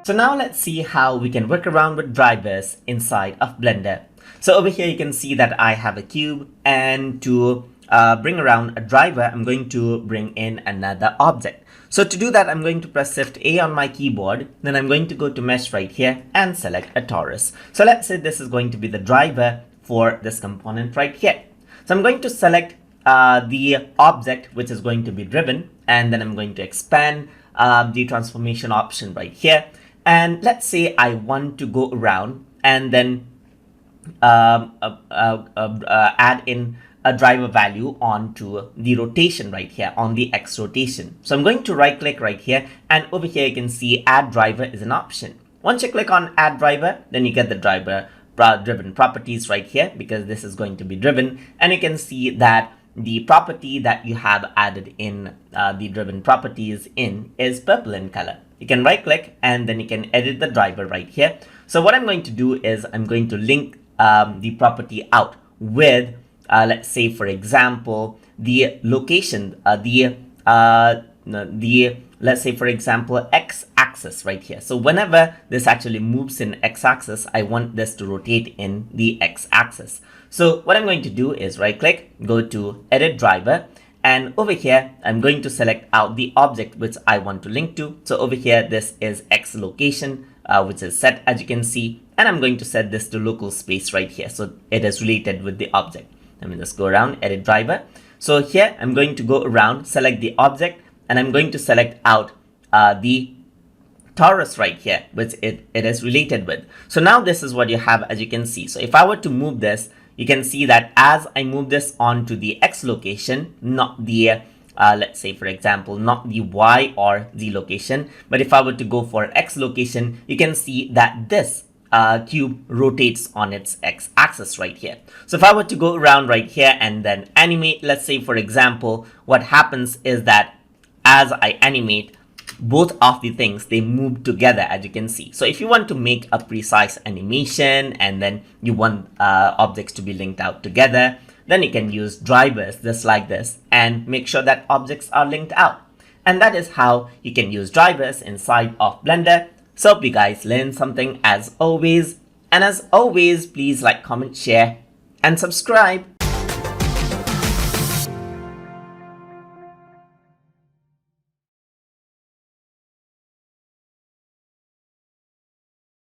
So now let's see how we can work around with drivers inside of Blender. So over here you can see that I have a cube, and to bring around a driver, I'm going to bring in another object. So to do that, I'm going to press Shift A on my keyboard, then I'm going to go to Mesh right here and select a torus. So let's say this is going to be the driver for this component right here. So I'm going to select the object which is going to be driven, and then I'm going to expand the transformation option right here. And let's say I want to go around and then add in a driver value onto the rotation right here on the X rotation. So I'm going to right click right here, and over here you can see add driver is an option. Once you click on add driver, then you get the driver driven properties right here, because this is going to be driven, and you can see that the property that you have added in the driven properties in is purple in color. You can right click and then you can edit the driver right here. So what I'm going to do is I'm going to link the property out with let's say for example the location, let's say for example X axis right here. So whenever this actually moves in X axis, I want this to rotate in the X axis. So what I'm going to do is right click, go to edit driver, and over here I'm going to select out the object which I want to link to. So over here this is X location, which is set as you can see, and I'm going to set this to local space right here, so it is related with the object. Let me just go around, edit driver. So here I'm going to go around, select the object, and I'm going to select out the torus right here, which it is related with. So now this is what you have as you can see. So if I were to move this, you can see that as I move this onto the X location, not the let's say for example not the Y or Z location, but if I were to go for X location, you can see that this cube rotates on its X axis right here. So if I were to go around right here and then animate, let's say for example, what happens is that as I animate, both of the things, they move together as you can see. So if you want to make a precise animation and then you want objects to be linked out together, then you can use drivers just like this and make sure that objects are linked out. And that is how you can use drivers inside of Blender. So hope you guys learned something as always. And as always, please like, comment, share, and subscribe.